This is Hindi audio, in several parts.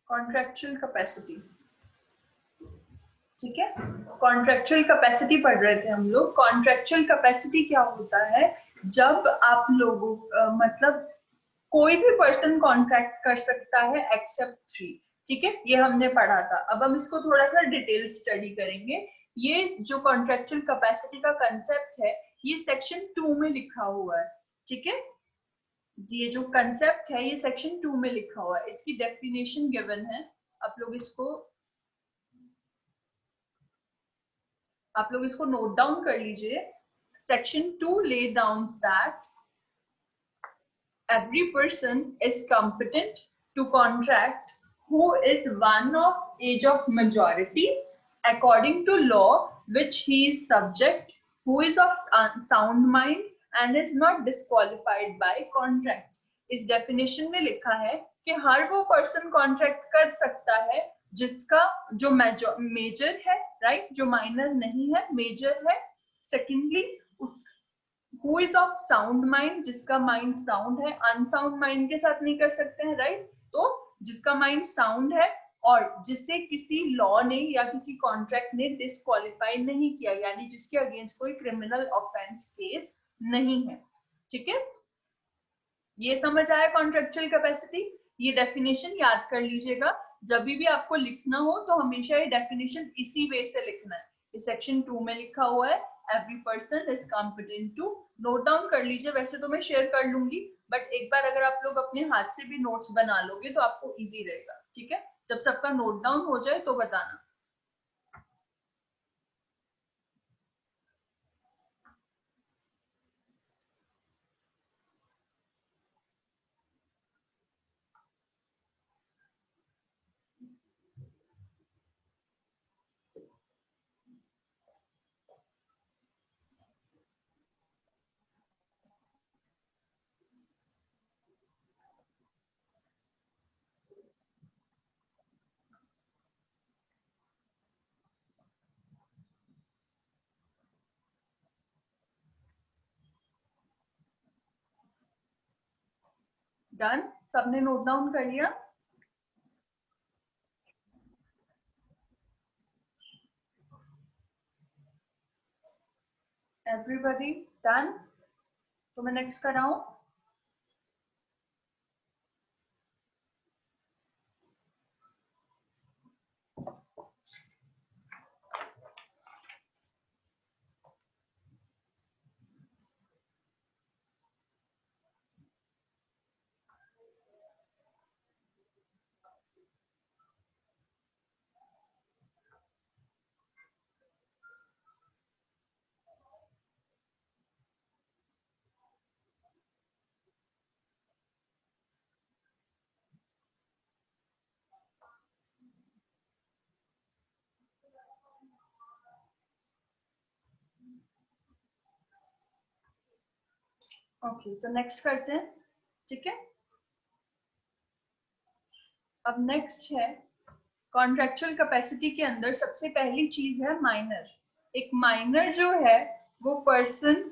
कॉन्ट्रेक्चुअल कैपेसिटी, ठीक है। कॉन्ट्रेक्चुअल कैपेसिटी पढ़ रहे थे हम लोग। कॉन्ट्रेक्चुअल कैपेसिटी क्या होता है? जब आप लोगों मतलब कोई भी पर्सन कॉन्ट्रैक्ट कर सकता है एक्सेप्ट 3, ठीक है, ये हमने पढ़ा था। अब हम इसको थोड़ा सा डिटेल स्टडी करेंगे। ये जो कॉन्ट्रेक्चुअल कैपेसिटी का कंसेप्ट है, ये सेक्शन 2 में लिखा हुआ है, ठीक है। ये जो कंसेप्ट है ये सेक्शन 2 में लिखा हुआ है, इसकी डेफिनेशन गिवन है। आप लोग इसको नोट डाउन कर लीजिए। Section 2 lay down that every person is competent to contract who is one of age of majority according to law which he is subject, who is of sound mind and is not disqualified by contract। इस डेफिनेशन में लिखा है कि हर वो पर्सन कॉन्ट्रैक्ट कर सकता है जिसका जो मेजर है, राइट, जो माइनर नहीं है, मेजर है। सेकेंडली, उस who is of sound mind, जिसका माइंड साउंड है, अनसाउंड माइंड के साथ नहीं कर सकते हैं, राइट। तो जिसका माइंड साउंड है और जिसे किसी लॉ ने या किसी कॉन्ट्रैक्ट ने डिस्क्वालीफाई नहीं किया, यानी जिसके अगेंस्ट कोई क्रिमिनल ऑफेंस केस नहीं है, ठीक है। ये समझ आया कॉन्ट्रेक्चुअल कैपेसिटी? ये डेफिनेशन याद कर लीजिएगा। जब भी आपको लिखना हो तो हमेशा ये डेफिनेशन इसी वे से लिखना है। इस सेक्शन 2 में लिखा हुआ है every person is competent to. Note down कर लीजिए, वैसे तो मैं शेयर कर लूंगी, बट एक बार अगर आप लोग अपने हाथ से भी नोट्स बना लोगे तो आपको इजी रहेगा, ठीक है। जब सबका नोट डाउन हो जाए तो बताना। डन? सबने नोट डाउन कर लिया? Everybody done? तो मैं नेक्स्ट कराऊं? ओके, तो नेक्स्ट करते हैं, ठीक है। अब नेक्स्ट है कॉन्ट्रेक्चुअल कैपेसिटी के अंदर सबसे पहली चीज है माइनर। एक माइनर जो है वो पर्सन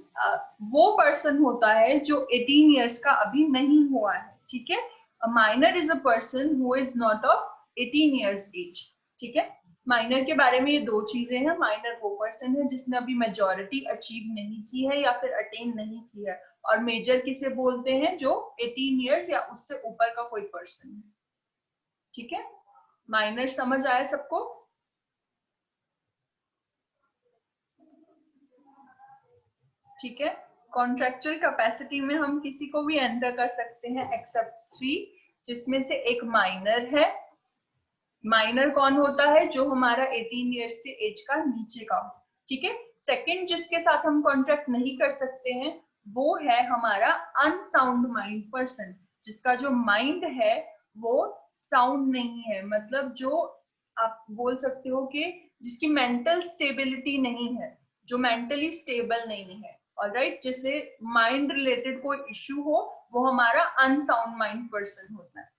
होता है जो 18 इयर्स का अभी नहीं हुआ है, ठीक है। A minor is a person who is not of 18 years age, ठीक है। माइनर के बारे में ये दो चीजें हैं। माइनर वो पर्सन है जिसने अभी मेजॉरिटी अचीव नहीं की है या फिर अटेन नहीं की है, और मेजर किसे बोलते हैं? जो 18 इयर्स या उससे ऊपर का कोई पर्सन है, ठीक है। माइनर समझ आया सबको? ठीक है। कॉन्ट्रेक्चुअल कैपेसिटी में हम किसी को भी एंटर कर सकते हैं एक्सेप्ट 3, जिसमें से एक माइनर है। माइनर कौन होता है? जो हमारा 18 इयर्स से एज का नीचे का हो, ठीक है। सेकंड जिसके साथ हम कॉन्ट्रैक्ट नहीं कर सकते हैं वो है हमारा अनसाउंड माइंड पर्सन, जिसका जो माइंड है वो साउंड नहीं है, मतलब जो आप बोल सकते हो कि जिसकी मेंटल स्टेबिलिटी नहीं है, जो मेंटली स्टेबल नहीं है, ऑलराइट। जिसे माइंड रिलेटेड कोई इश्यू हो वो हमारा अनसाउंड माइंड पर्सन होता है,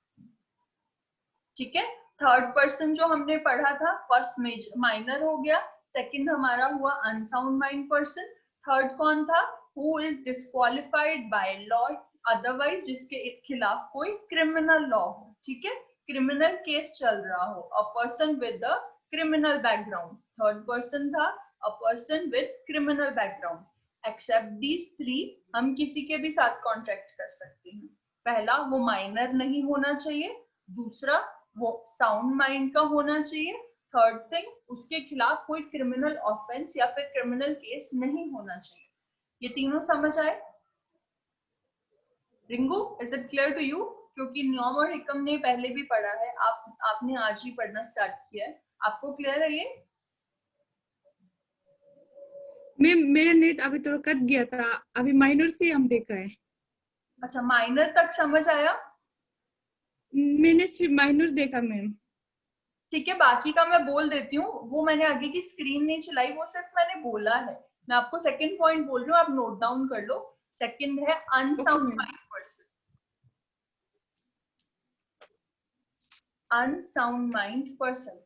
ठीक है। थर्ड पर्सन जो हमने पढ़ा था, फर्स्ट माइनर हो गया, सेकंड हमारा हुआ अनसाउंड माइंड पर्सन, थर्ड कौन था? Who is disqualified by law otherwise जिसके खिलाफ कोई क्रिमिनल लॉ हो, ठीक है, क्रिमिनल केस चल रहा हो, a person with a criminal background, third person था a person with criminal background. Except these three, हम किसी के भी साथ कॉन्ट्रैक्ट कर सकते हैं। पहला, वो माइनर नहीं होना चाहिए, दूसरा वो साउंड माइंड का होना चाहिए, थर्ड थिंग उसके खिलाफ कोई क्रिमिनल ऑफेंस या फिर क्रिमिनल केस नहीं होना चाहिए। ये तीनों समझ आए? Ringu, is it clear to you? क्योंकि न्योम और हिकम ने पहले भी पढ़ा है, आपने आज ही पढ़ना स्टार्ट किया है, आपको क्लियर है ये? मैम मेरा नेट अभी तो कट गया था, अभी माइनर से हम देखा है। अच्छा, माइनर तक समझ आया? मैंने सिर्फ माइनर देखा मैम। ठीक है, बाकी का मैं बोल देती हूँ, वो मैंने आगे की स्क्रीन नहीं चलाई, वो सिर्फ मैंने बोला है। मैं आपको सेकंड पॉइंट बोल रही हूँ, आप नोट डाउन कर लो। सेकंड है okay unsound ma'am. Mind person. Unsound mind person,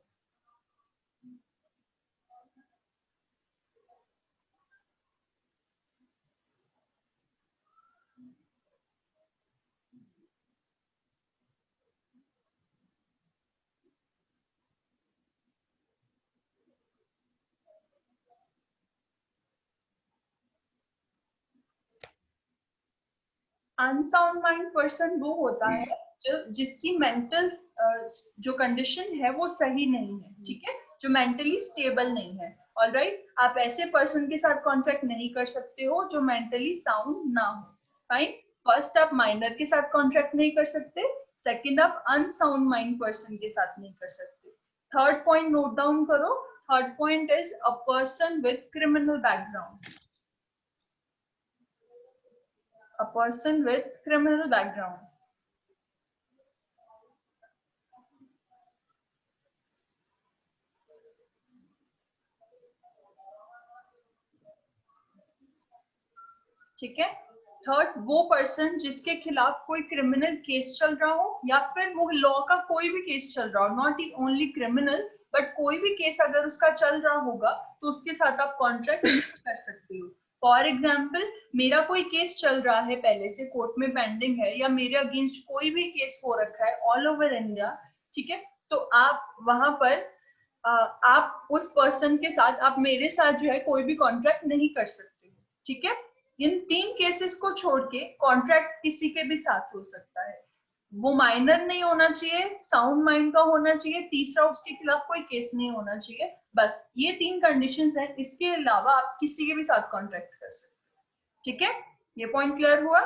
unsound mind person वो होता है जिसकी मेंटल जो कंडीशन है वो सही नहीं है, ठीक है, जो मेंटली स्टेबल नहीं है। ऑलराइट, आप ऐसे पर्सन के साथ कॉन्ट्रैक्ट नहीं कर सकते हो जो मेंटली साउंड ना हो। फाइन, फर्स्ट आप माइनर के साथ कॉन्ट्रैक्ट नहीं कर सकते, सेकंड आप अनसाउंड माइंड पर्सन के साथ नहीं कर सकते। थर्ड पॉइंट नोट डाउन करो। Third point is a person with criminal background, a person with criminal background. ठीक है, थर्ड वो पर्सन जिसके खिलाफ कोई क्रिमिनल केस चल रहा हो या फिर वो लॉ का कोई भी केस चल रहा हो, नॉट ओनली क्रिमिनल बट कोई भी केस अगर उसका चल रहा होगा तो उसके साथ आप कॉन्ट्रैक्ट नहीं कर सकते हो। फॉर एग्जाम्पल, मेरा कोई केस चल रहा है पहले से, कोर्ट में पेंडिंग है, या मेरे अगेंस्ट कोई भी केस हो रखा है ऑल ओवर इंडिया, ठीक है, तो आप वहां पर आप उस पर्सन के साथ, आप मेरे साथ जो है कोई भी कॉन्ट्रैक्ट नहीं कर सकते, ठीक है। इन तीन केसेस को छोड़ के कॉन्ट्रैक्ट किसी के भी साथ हो सकता है। वो माइनर नहीं होना चाहिए, साउंड माइंड का होना चाहिए, तीसरा उसके खिलाफ कोई केस नहीं होना चाहिए। बस ये तीन कंडीशंस हैं, इसके अलावा आप किसी के भी साथ कॉन्ट्रैक्ट कर सकते हैं, ठीक है। ये पॉइंट क्लियर हुआ?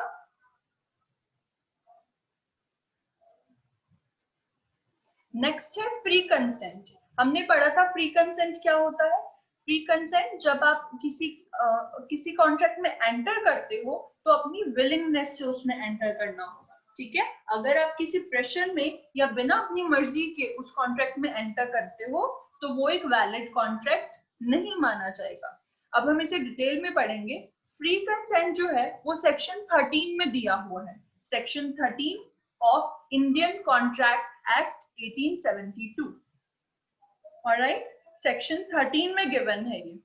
नेक्स्ट है फ्री कंसेंट। हमने पढ़ा था फ्री कंसेंट क्या होता है। फ्री कंसेंट, जब आप किसी कॉन्ट्रैक्ट में एंटर करते हो तो अपनी विलिंगनेस से उसमें एंटर करना होगा, ठीक है। अगर आप किसी प्रेशर में या बिना अपनी मर्जी के उस कॉन्ट्रैक्ट में एंटर करते हो तो वो एक वैलिड कॉन्ट्रैक्ट नहीं माना जाएगा। अब हम इसे डिटेल में पढ़ेंगे। फ्री कंसेंट जो है वो सेक्शन 13 में दिया हुआ है, section 13 of Indian contract act 1872। Alright, section 13 में गिवन है ये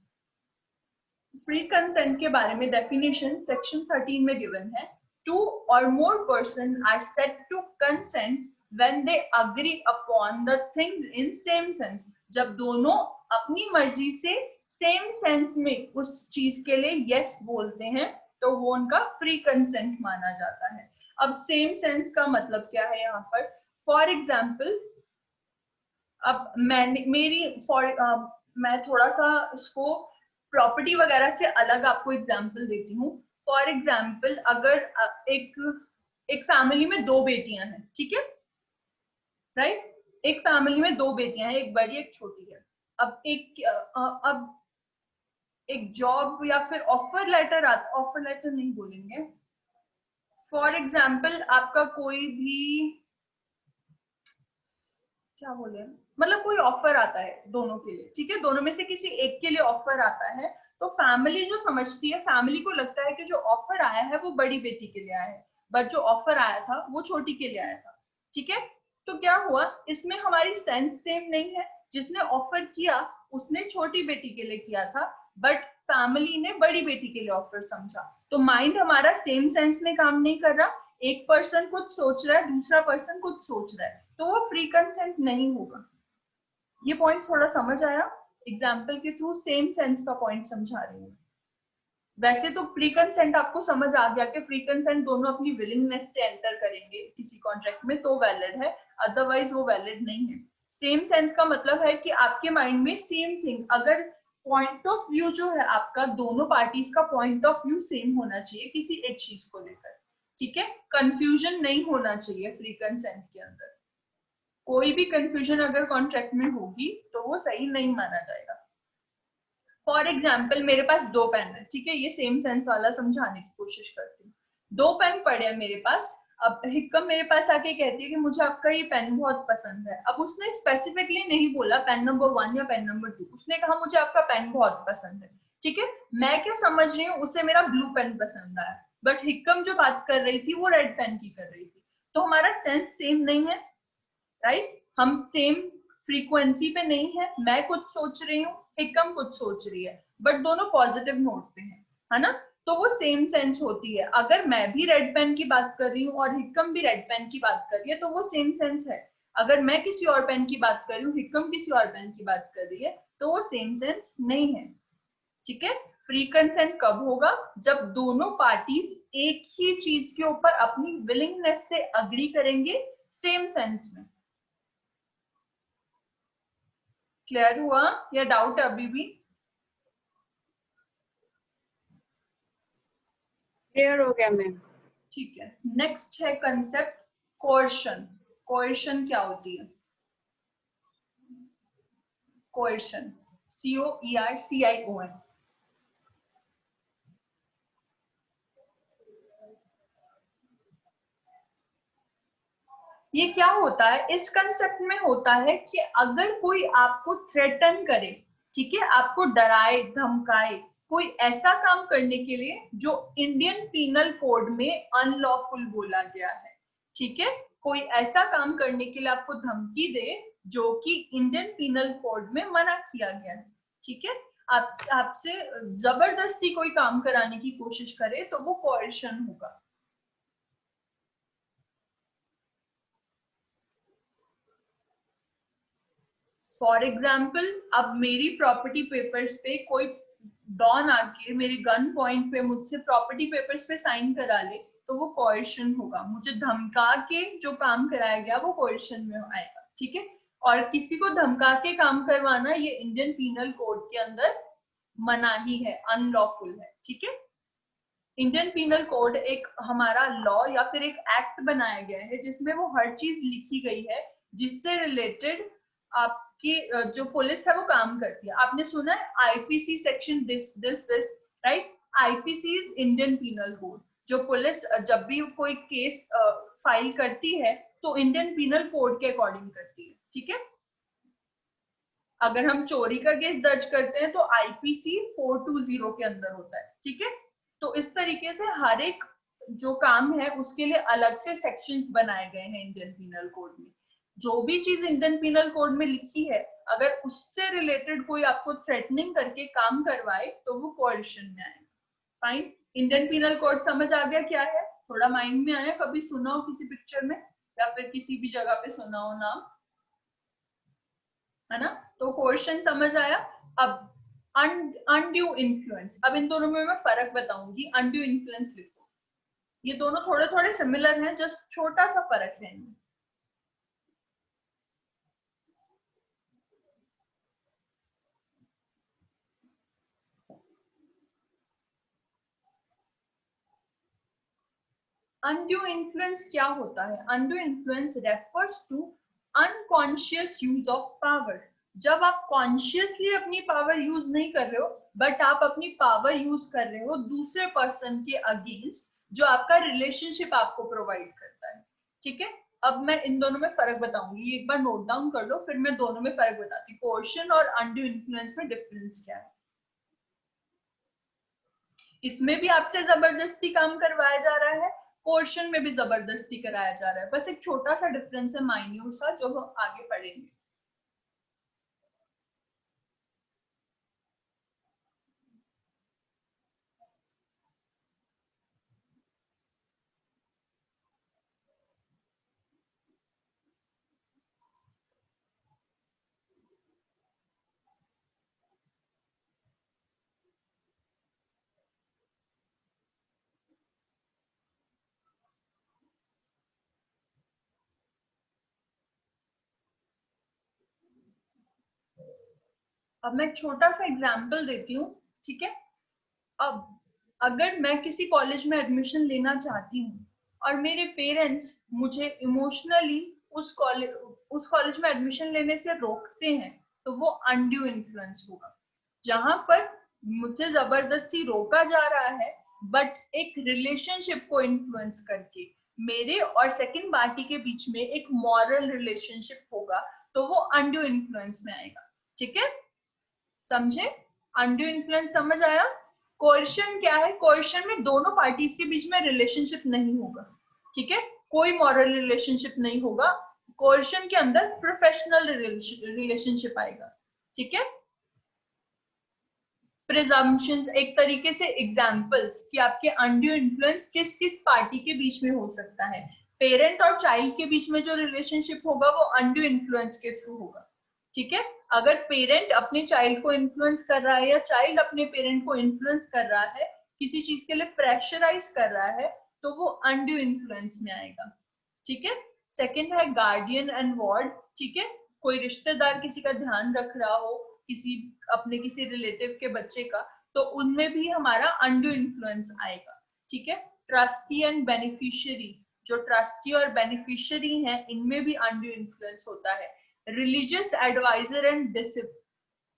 फ्री कंसेंट के बारे में डेफिनेशन, सेक्शन 13 में गिवन है। Two or more person are said to consent when they agree upon the things in same sense. जब दोनों अपनी मर्जी से सेम सेंस में उस चीज के लिए यस बोलते हैं तो वो उनका फ्री कंसेंट माना जाता है। अब सेम सेंस का मतलब क्या है यहाँ पर? फॉर एग्जाम्पल, अब मैं थोड़ा सा इसको प्रॉपर्टी वगैरह से अलग आपको एग्जांपल देती हूँ। फॉर एग्जांपल, अगर एक फैमिली में दो बेटियां हैं, ठीक है, राइट, एक फैमिली में दो बेटियां हैं, एक बड़ी एक छोटी है। अब एक जॉब या फिर ऑफर लेटर ऑफर लेटर नहीं बोलेंगे, फॉर एग्जाम्पल आपका कोई भी, क्या बोले, मतलब कोई ऑफर आता है दोनों के लिए, ठीक है, दोनों में से किसी एक के लिए ऑफर आता है तो फैमिली जो समझती है, फैमिली को लगता है कि जो ऑफर आया है वो बड़ी बेटी के लिए आया है, बट जो ऑफर आया था वो छोटी के लिए आया था, ठीक है। तो क्या हुआ, इसमें हमारी सेंस सेम नहीं है। जिसने ऑफर किया उसने छोटी बेटी के लिए किया था, बट फैमिली ने बड़ी बेटी के लिए ऑफर समझा, तो माइंड हमारा सेम सेंस में काम नहीं कर रहा, एक पर्सन कुछ सोच रहा है, दूसरा पर्सन कुछ सोच रहा है, तो वो फ्री कंसेंट नहीं होगा। ये पॉइंट थोड़ा समझ आया? एग्जाम्पल के थ्रू सेम सेंस का पॉइंट समझा रही हूँ। वैसे तो प्री कंसेंट आपको समझ आ गया कि प्री कंसेंट दोनों अपनी विलिंगनेस से एंटर करेंगे किसी कॉन्ट्रैक्ट में तो वैलिड है, अदरवाइज वो वैलिड नहीं है। सेम सेंस का मतलब है कि आपके माइंड में सेम थिंग, अगर पॉइंट ऑफ व्यू जो है आपका, दोनों पार्टीज का पॉइंट ऑफ व्यू सेम होना चाहिए किसी एक चीज को लेकर, ठीक है? कंफ्यूजन नहीं होना चाहिए फ्री कंसेंट के अंदर। कोई भी कंफ्यूजन अगर कॉन्ट्रैक्ट में होगी तो वो सही नहीं माना जाएगा। फॉर एग्जाम्पल मेरे पास दो पेन है, ठीक है? ये सेम सेंस वाला समझाने की कोशिश करती हूँ। दो पेन पड़े हैं मेरे पास, अब हिक्कम मेरे पास आके कहती है कि मुझे आपका ये पेन बहुत पसंद है। अब उसने स्पेसिफिकली नहीं बोला पेन नंबर 1 या पेन नंबर 2, उसने कहा मुझे आपका पेन बहुत पसंद है, ठीक है? मैं क्या समझ रही हूँ, उसे मेरा ब्लू पेन पसंद आया, बट हिक्कम जो बात कर रही थी वो रेड पेन की कर रही थी, तो हमारा सेंस सेम नहीं है, राइट? हम सेम फ्रीक्वेंसी पे नहीं है, मैं कुछ सोच रही हूँ, हिक्कम कुछ सोच रही है, बट दोनों पॉजिटिव नोट पे है ना? तो वो सेम सेंस होती है। अगर मैं भी रेड पेन की बात कर रही हूँ और हिक्कम भी रेड पेन की बात कर रही है तो वो सेम सेंस है। अगर मैं किसी और पेन की बात कर रही हूँ, हिक्कम किसी और पेन की बात कर रही है, तो वो सेम सेंस नहीं है, ठीक है? फ्री कंसेंट कब होगा? जब दोनों पार्टीज एक ही चीज के ऊपर अपनी विलिंगनेस से अग्री करेंगे सेम सेंस में। क्लियर हुआ या डाउट अभी भी? क्लियर हो गया मैम। ठीक है, नेक्स्ट है कंसेप्ट कोर्शन। कोर्शन क्या होती है? Coercion, COERCION। ये क्या होता है? इस कंसेप्ट में होता है कि अगर कोई आपको थ्रेटन करे, ठीक है, आपको डराए धमकाए कोई ऐसा काम करने के लिए जो इंडियन पीनल कोड में अनलॉफुल बोला गया है, ठीक है? कोई ऐसा काम करने के लिए आपको धमकी दे जो कि इंडियन पीनल कोड में मना किया गया है, ठीक है? आपसे जबरदस्ती कोई काम कराने की कोशिश करे तो वो कोर्शन होगा। फॉर एग्जाम्पल, अब मेरी प्रॉपर्टी पेपर्स पे कोई डॉन आके मेरे गन पॉइंट पे मुझसे प्रॉपर्टी पेपर्स पे साइन करा ले तो वो कोर्शन होगा। मुझे धमका के जो काम कराया गया वो कोर्शन में आएगा, ठीक है? और किसी को धमका के काम करवाना ये इंडियन पीनल कोड के अंदर मनाही है, अनलॉफुल है, ठीक है? इंडियन पीनल कोड एक हमारा लॉ या फिर एक एक्ट बनाया गया है जिसमें वो हर चीज लिखी गई है जिससे रिलेटेड आपकी जो पुलिस है वो काम करती है। आपने सुना है IPC section this this this, right? IPC is Indian penal code. जो पुलिस जब भी कोई केस फाइल करती है तो इंडियन पीनल कोड के अकॉर्डिंग करती है, ठीक है? अगर हम चोरी का केस दर्ज करते हैं तो आईपीसी 420 के अंदर होता है, ठीक है? तो इस तरीके से हर एक जो काम है उसके लिए अलग से सेक्शंस बनाए गए हैं इंडियन पीनल कोड में। जो भी चीज इंडियन पीनल कोड में लिखी है अगर उससे रिलेटेड कोई आपको थ्रेटनिंग करके काम करवाए तो वो कोर्शन में आएगा। फाइन, इंडियन पीनल कोड समझ आ गया क्या है? थोड़ा माइंड में आया? कभी सुना हो किसी पिक्चर में या फिर किसी भी जगह पे सुना हो नाम, है ना? तो क्वेश्चन समझ आया। अब अनड्यू इन्फ्लुएंस, अब इन दोनों में मैं फर्क बताऊंगी। अनड्यू इन्फ्लुएंस लिखो, ये दोनों थोड़े थोड़े सिमिलर हैं, जस्ट छोटा सा फर्क है इनमें। अनड्यू इन्फ्लुएंस क्या होता है? Undue influence refers to unconscious use of power. जब आप कॉन्शियसली अपनी पावर यूज नहीं कर रहे हो बट आप अपनी पावर यूज कर रहे हो दूसरे पर्सन के अगेंस्ट जो आपका रिलेशनशिप आपको प्रोवाइड करता है, ठीक है? अब मैं इन दोनों में फर्क बताऊंगी, एक बार नोट डाउन कर लो फिर मैं दोनों में फर्क बताती हूँ। कोर्शन और अनड्यू इन्फ्लुएंस में डिफरेंस क्या है? इसमें भी आपसे जबरदस्ती काम करवाया जा रहा है, कोर्शन में भी जबरदस्ती कराया जा रहा है, बस एक छोटा सा डिफरेंस है, माइन्यूट सा, जो हम आगे पढ़ेंगे। अब मैं एक छोटा सा एग्जाम्पल देती हूँ, ठीक है। अब अगर मैं किसी कॉलेज में एडमिशन लेना चाहती हूँ और मेरे पेरेंट्स मुझे इमोशनली उस कॉलेज में एडमिशन लेने से रोकते हैं, तो वो अनड्यू इन्फ्लुएंस होगा। जहां पर मुझे जबरदस्ती रोका जा रहा है बट एक रिलेशनशिप को इन्फ्लुएंस करके मेरे और सेकंड पार्टी के बीच में एक मॉरल रिलेशनशिप होगा, तो वो अनड्यू इन्फ्लुएंस में आएगा। ठीक है, समझे? अनड्यू इन्फ्लुएंस समझ आया? कोerशन क्या है? कोerशन में दोनों पार्टीज के बीच में रिलेशनशिप नहीं होगा, ठीक है, कोई मॉरल रिलेशनशिप नहीं होगा। कोerशन के अंदर प्रोफेशनल रिलेशनशिप आएगा, ठीक है। प्रिजम्पशंस एक तरीके से एग्जांपल्स कि आपके अनड्यू इन्फ्लुएंस किस किस पार्टी के बीच में हो सकता है। पेरेंट और चाइल्ड के बीच में जो रिलेशनशिप होगा वो अनड्यू इन्फ्लुएंस के थ्रू होगा, ठीक है। अगर पेरेंट अपने चाइल्ड को इन्फ्लुएंस कर रहा है या चाइल्ड अपने पेरेंट को इन्फ्लुएंस कर रहा है, किसी चीज के लिए प्रेशराइज कर रहा है, तो वो अनड्यू इन्फ्लुएंस में आएगा, ठीक है। सेकंड है गार्डियन एंड वार्ड, ठीक है, कोई रिश्तेदार किसी का ध्यान रख रहा हो, किसी रिलेटिव के बच्चे का, तो उनमें भी हमारा अनड्यू इन्फ्लुएंस आएगा, ठीक है। ट्रस्टी एंड बेनिफिशियरी, जो ट्रस्टी और बेनिफिशियरी हैं, इनमें भी अनड्यू इन्फ्लुएंस होता है। रिलीजियस एडवाइजर एंड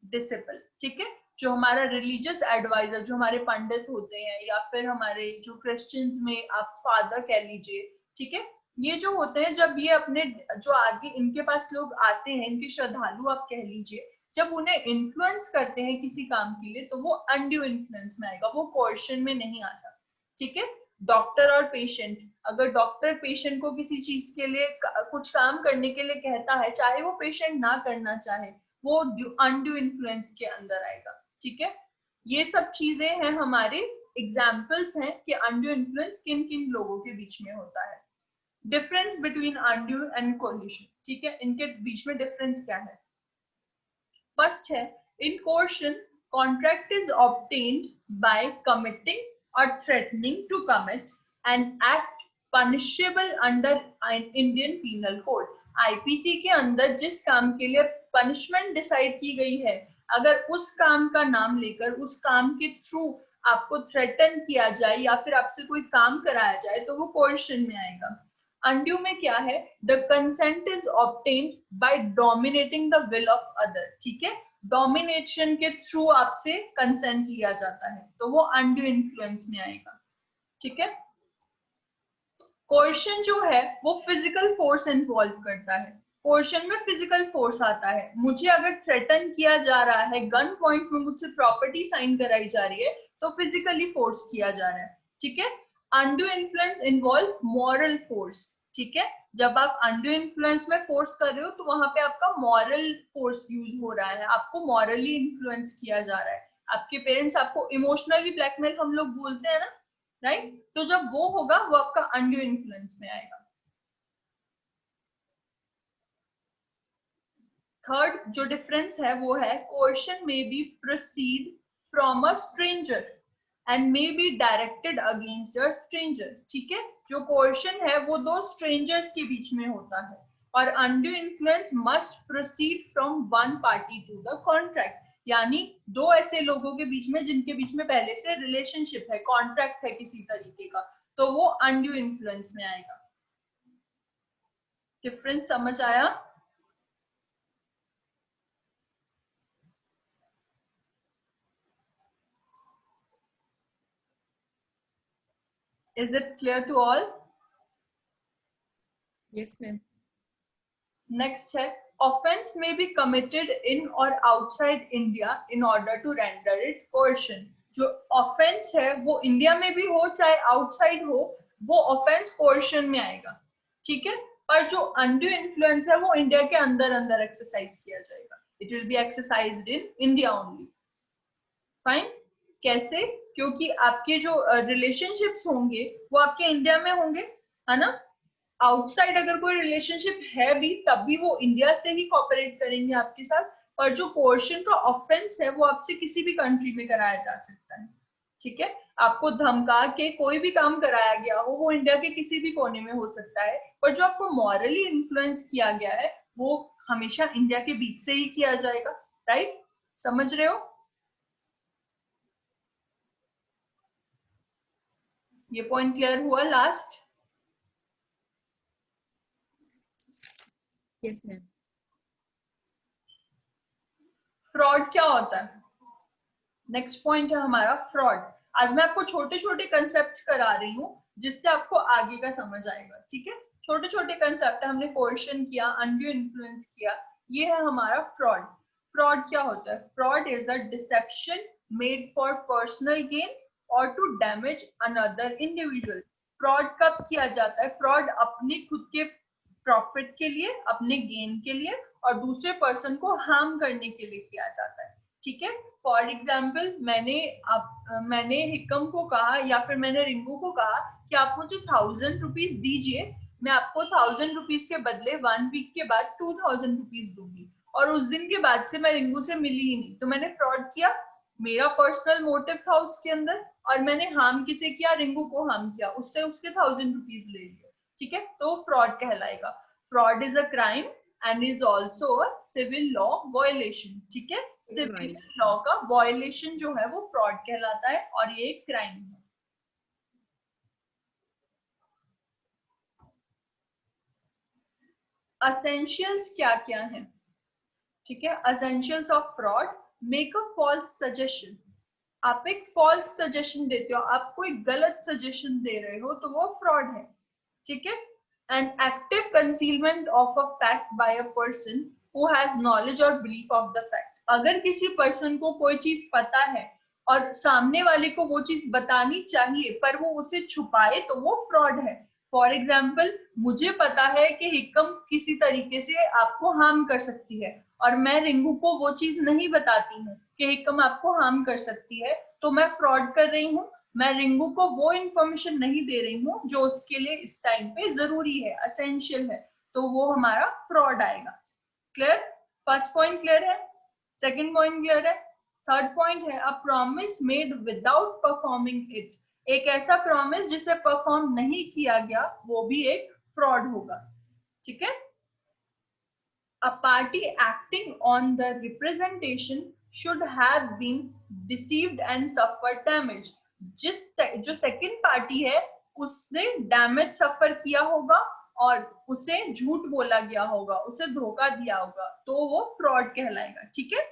डिसिपल, ठीक है, जो हमारा रिलीजियस एडवाइजर, जो हमारे पंडित होते हैं या फिर हमारे जो क्रिश्चियंस में आप फादर कह लीजिए, ठीक है, ये जो होते हैं, जब ये अपने जो आगे इनके पास लोग आते हैं, इनके श्रद्धालु आप कह लीजिए, जब उन्हें इन्फ्लुएंस करते हैं किसी काम के लिए, तो वो अनड्यू इन्फ्लुएंस में आएगा, वो कोerशन में नहीं आता, ठीक है। डॉक्टर और पेशेंट, अगर डॉक्टर पेशेंट को किसी चीज के लिए कुछ काम करने के लिए कहता है, चाहे वो पेशेंट ना करना चाहे, वो अनड्यू इन्फ्लुएंस के अंदर आएगा, ठीक है। ये सब चीजें हैं, हमारे एग्जाम्पल्स हैं कि अनड्यू इन्फ्लुएंस किन किन लोगों के बीच में होता है। Difference between undue and collision, ठीक है, इनके बीच में डिफरेंस क्या है? फर्स्ट है, in coercion contract is obtained by committing or threatening to commit an act punishable under Indian penal Code. IPC के अंदर जिस काम के लिए पनिशमेंट डिसाइड की गई है, अगर उस काम का नाम लेकर उस काम के थ्रू आपको थ्रेटन किया जाए या फिर आपसे कोई काम कराया जाए, तो वो कोerशन में आएगा। अनड्यू में क्या है? The consent is obtained bye dominating the will of other, ठीक है, डोमिनेशन के थ्रू आपसे कंसेंट लिया जाता है, तो वो अनड्यू इन्फ्लुएंस में आएगा, ठीक है। कोerशन जो है वो फिजिकल फोर्स इन्वॉल्व करता है। कोerशन में फिजिकल फोर्स आता है। मुझे अगर थ्रेटन किया जा रहा है, गन पॉइंट में मुझसे प्रॉपर्टी साइन कराई जा रही है, तो फिजिकली फोर्स किया जा रहा है, ठीक है। Undue influence involve moral force, ठीक है, जब आप अनड्यू इन्फ्लुएंस में फोर्स कर रहे हो, तो वहां पे आपका मॉरल फोर्स यूज हो रहा है, आपको मॉरली इन्फ्लुएंस किया जा रहा है। आपके पेरेंट्स आपको इमोशनली ब्लैकमेल हम लोग बोलते हैं ना, राइट, तो जब वो होगा, वो आपका अनड्यू इन्फ्लुएंस में आएगा। थर्ड जो डिफरेंस है वो है, कोerशन में be proceed from a stranger and may be directed against a stranger, ठीक है, जो कोerशन है वो दो स्ट्रेंजर्स के बीच में होता है, और undue influence must proceed from one party to the contract, यानी दो ऐसे लोगों के बीच में जिनके बीच में पहले से रिलेशनशिप है, कॉन्ट्रैक्ट है किसी तरीके का, तो वो अनड्यू इन्फ्लुएंस में आएगा। डिफरेंस समझ आया? Is it clear to all? Yes, ma'am. Next है, offense may be committed in or outside India in order to render it coercion. जो offense है वो इंडिया में भी हो चाहे आउटसाइड हो, वो offense coercion में आएगा, ठीक है। पर जो undue influence है वो इंडिया के अंदर अंदर एक्सरसाइज किया जाएगा, it will be exercised in India only. Fine, कैसे? क्योंकि आपके जो रिलेशनशिप्स होंगे वो आपके इंडिया में होंगे, है ना। आउटसाइड अगर कोई रिलेशनशिप है भी, तब भी वो इंडिया से ही कोऑपरेट करेंगे आपके साथ, पर जो कोerशन का ऑफेंस है वो आपसे किसी भी कंट्री में कराया जा सकता है, ठीक है। आपको धमका के कोई भी काम कराया गया हो, वो इंडिया के किसी भी कोने में हो सकता है, पर जो आपको मॉरली इन्फ्लुएंस किया गया है वो हमेशा इंडिया के बीच से ही किया जाएगा, राइट। समझ रहे हो? ये पॉइंट क्लियर हुआ लास्ट? Yes ma'am. फ्रॉड क्या होता है? नेक्स्ट पॉइंट है हमारा फ्रॉड। आज मैं आपको छोटे छोटे कंसेप्ट करा रही हूँ जिससे आपको आगे का समझ आएगा, ठीक है? छोटे छोटे कंसेप्ट हमने कोएर्शन किया, अनड्यू इन्फ्लुएंस किया, ये है हमारा फ्रॉड। फ्रॉड क्या होता है? Fraud is a deception made for personal gain or to damage another individual. Fraud कब किया जाता है? फ्रॉड अपने खुद के प्रॉफिट के लिए, अपने गेन के लिए और दूसरे पर्सन को हार्म करने के लिए किया जाता है, ठीक है? फॉर एग्जाम्पल मैंने हिकम को कहा या फिर मैंने रिंकू को कहा कि आप मुझे 1000 रुपीज दीजिए, मैं आपको 1000 रुपीज के बदले 1 वीक के बाद 2000 रुपीज दूंगी, और उस दिन के बाद से मैं रिंकू से मिली ही नहीं, तो मैंने फ्रॉड किया। मेरा पर्सनल मोटिव था उसके अंदर और मैंने हार्म किसे किया? रिंकू को हार्म किया, उससे उसके 1000 रुपीज ले लिए, ठीक है? तो फ्रॉड कहलाएगा। Fraud is a crime and is also a civil law violation, ठीक है? सिविल लॉ का वायलेशन जो है वो फ्रॉड कहलाता है और ये एक क्राइम है। असेंशियल्स क्या क्या है? ठीक है, essentials of fraud: make a false suggestion. आप एक फॉल्स सजेशन देते हो, आप कोई गलत सजेशन दे रहे हो तो वो फ्रॉड है, ठीक है? And active concealment of a fact bye a person who has knowledge और बिलीफ ऑफ द फैक्ट। अगर किसी पर्सन को कोई चीज पता है और सामने वाले को वो चीज बतानी चाहिए पर वो उसे छुपाए तो वो फ्रॉड है। फॉर एग्जाम्पल, मुझे पता है कि हिकम किसी तरीके से आपको हार्म कर सकती है और मैं रिंकू को वो चीज नहीं बताती हूँ कि हिकम आपको हार्म कर सकती है, तो मैं फ्रॉड कर रही हूँ। मैं रिंकू को वो इंफॉर्मेशन नहीं दे रही हूँ जो उसके लिए इस टाइम पे जरूरी है, असेंशियल है, तो वो हमारा फ्रॉड आएगा। क्लियर? फर्स्ट पॉइंट क्लियर है? सेकंड पॉइंट क्लियर है? थर्ड पॉइंट है a promise made without performing it. एक ऐसा प्रॉमिस जिसे परफॉर्म नहीं किया गया वो भी एक फ्रॉड होगा, ठीक है? A party acting on the representation should have been deceived and suffered damage. जो सेकंड पार्टी है उसने डैमेज सफर किया होगा और उसे झूठ बोला गया होगा, उसे धोखा दिया होगा, तो वो फ्रॉड कहलाएगा, ठीक है?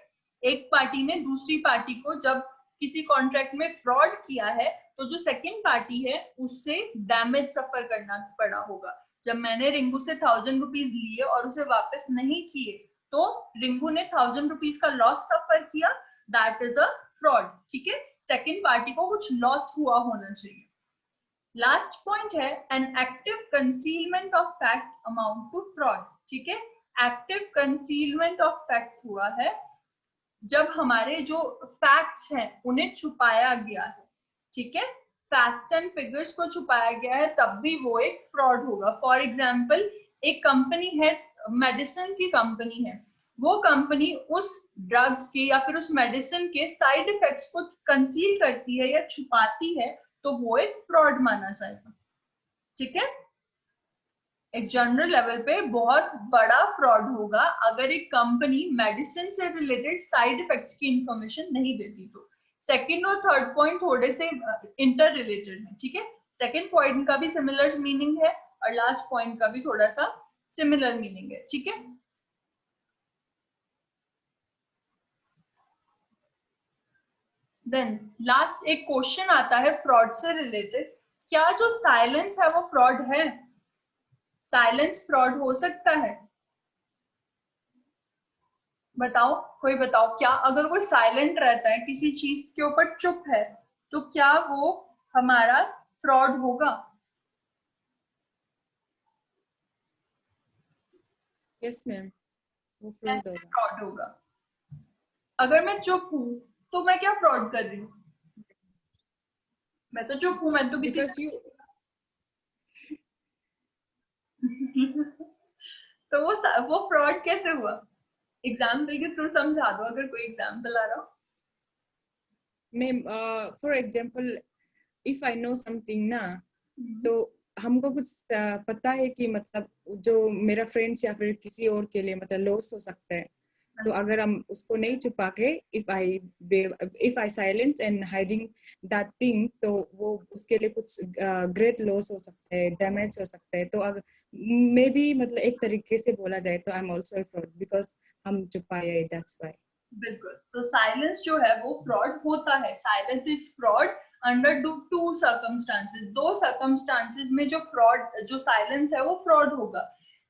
एक पार्टी ने दूसरी पार्टी को जब किसी कॉन्ट्रैक्ट में फ्रॉड किया है तो जो सेकंड पार्टी है उससे डैमेज सफर करना पड़ा होगा। जब मैंने रिंकू से 1000 रुपीज लिए और उसे वापस नहीं किए तो रिंकू ने 1000 रुपीज का लॉस सफर किया, दैट इज अ फ्रॉड, ठीक है? सेकंड पार्टी को कुछ लॉस हुआ होना चाहिए। लास्ट पॉइंट है an active concealment of fact amount to fraud, ठीक है? एक्टिव कंसीलमेंट ऑफ फैक्ट हुआ है जब हमारे जो फैक्ट्स हैं उन्हें छुपाया गया है, ठीक है? फैक्ट्स एंड फिगर्स को छुपाया गया है तब भी वो एक फ्रॉड होगा। फॉर एग्जाम्पल, एक कंपनी है, मेडिसिन की कंपनी है, वो कंपनी उस ड्रग्स के या फिर उस मेडिसिन के साइड इफेक्ट्स को कंसील करती है या छुपाती है तो वो एक फ्रॉड माना जाएगा, ठीक है? एक जनरल लेवल पे बहुत बड़ा फ्रॉड होगा अगर एक कंपनी मेडिसिन से रिलेटेड साइड इफेक्ट्स की इंफॉर्मेशन नहीं देती तो। सेकंड और थर्ड पॉइंट थोड़े से इंटर रिलेटेड है, ठीक है? सेकंड पॉइंट का भी सिमिलर मीनिंग है और लास्ट पॉइंट का भी थोड़ा सा सिमिलर मीनिंग है, ठीक है? देन लास्ट एक क्वेश्चन आता है फ्रॉड से रिलेटेड: क्या जो साइलेंस है वो फ्रॉड है? साइलेंस फ्रॉड हो सकता है? बताओ, कोई बताओ, क्या अगर कोई साइलेंट रहता है, किसी चीज के ऊपर चुप है, तो क्या वो हमारा फ्रॉड होगा? यस मैम, वो फ्रॉड कैसे होगा। फ्रॉड होगा? अगर मैं चुप हूं तो मैं क्या फ्रॉड कर रही हूँ? मैं तो चुप हूं, मैं तो किसी बिकॉज यू तो वो फ्रॉड कैसे हुआ? एग्जाम्पल के थ्रू समझा दो अगर कोई एग्जाम्पल आ रहा हो। Ma'am, for example if I know something ना, तो हमको कुछ पता है कि मतलब जो मेरा फ्रेंड्स या फिर किसी और के लिए मतलब लॉस हो सकता है, तो अगर हम उसको नहीं छुपा के if I silence and hiding that thing, तो वो उसके लिए कुछ ग्रेट लॉस हो सकता है, डैमेज हो सकता है। तो अगर मे बी मतलब एक तरीके से बोला जाए तो I am also fraud because हम छुपाए, दैट्स व्हाई। बिल्कुल, तो साइलेंस जो है वो फ्रॉड होता है। Silence is fraud under two circumstances. दो सर्कमस्टांसेस में जो फ्रॉड, जो साइलेंस है वो फ्रॉड होगा।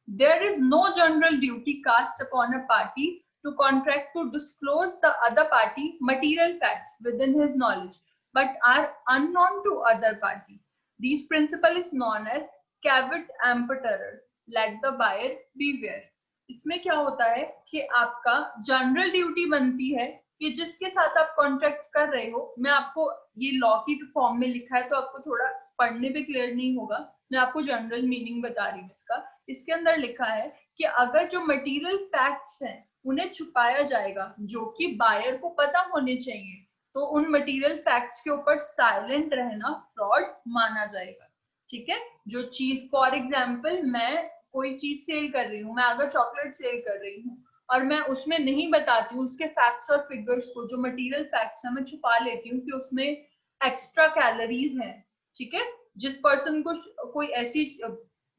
There is no general duty cast upon a party to contract to disclose the other party material facts within his knowledge but are unknown to other party. This principle is known as caveat emptor, let the buyer beware. इसमें क्या होता है कि आपका जनरल ड्यूटी बनती है कि जिसके साथ आप कॉन्ट्रैक्ट कर रहे हो, मैं आपको ये लॉ की फॉर्म में लिखा है तो आपको थोड़ा पढ़ने पे क्लियर नहीं होगा, मैं आपको जनरल मीनिंग बता रही हूँ इसका। इसके अंदर लिखा है कि अगर जो मटेरियल फैक्ट्स हैं उन्हें छुपाया जाएगा जो कि बायर को पता होने चाहिए, तो उन मटेरियल फैक्ट्स के ऊपर साइलेंट रहना फ्रॉड माना जाएगा। ठीक है, जो चीज फॉर एग्जाम्पल मैं कोई चीज सेल कर रही हूँ, मैं अगर चॉकलेट सेल कर रही हूँ और मैं उसमें नहीं बताती हूँ उसके फैक्ट्स और फिगर्स को, जो मटेरियल फैक्ट्स है मैं छुपा लेती हूँ कि उसमें एक्स्ट्रा कैलोरीज हैं। ठीक है, जिस पर्सन को कोई ऐसी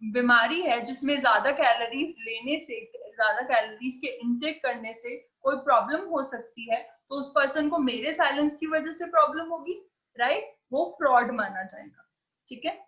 बीमारी है जिसमें ज्यादा कैलोरीज लेने से, ज्यादा कैलोरीज के इनटेक करने से कोई प्रॉब्लम हो सकती है, तो उस पर्सन को मेरे साइलेंस की वजह से प्रॉब्लम होगी, राइट, वो फ्रॉड माना जाएगा। ठीक है,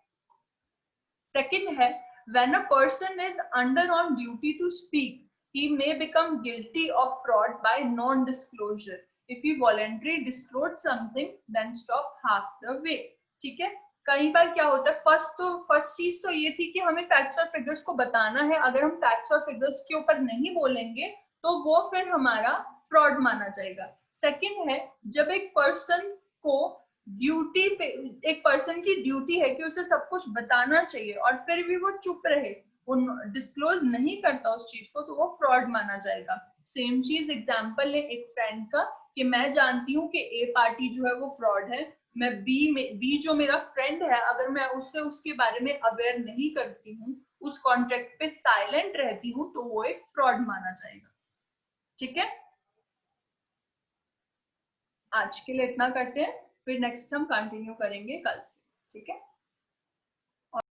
सेकंड है when a person is under on duty to speak, he may become guilty of fraud by non-disclosure. If he voluntarily disclose something, then stop half the way. ठीक है, कई बार क्या होता है, फर्स्ट चीज तो ये थी कि हमें फैक्ट्स और फिगर्स को बताना है। अगर हम फैक्ट्स और फिगर्स के ऊपर नहीं बोलेंगे तो वो फिर हमारा फ्रॉड माना जाएगा। सेकंड है, जब एक पर्सन को ड्यूटी पे, एक पर्सन की ड्यूटी है कि उसे सब कुछ बताना चाहिए और फिर भी वो चुप रहे, वो डिस्क्लोज नहीं करता उस चीज को, तो वो फ्रॉड माना जाएगा। सेम चीज एग्जांपल है एक फ्रेंड का कि मैं जानती हूँ कि ए पार्टी जो है वो फ्रॉड है, मैं बी जो मेरा फ्रेंड है अगर मैं उससे उसके बारे में अवेयर नहीं करती हूँ, उस कॉन्ट्रैक्ट पे साइलेंट रहती हूँ, तो वो एक फ्रॉड माना जाएगा। ठीक है, आज के लिए इतना करते हैं, फिर नेक्स्ट हम कंटिन्यू करेंगे कल से। ठीक है।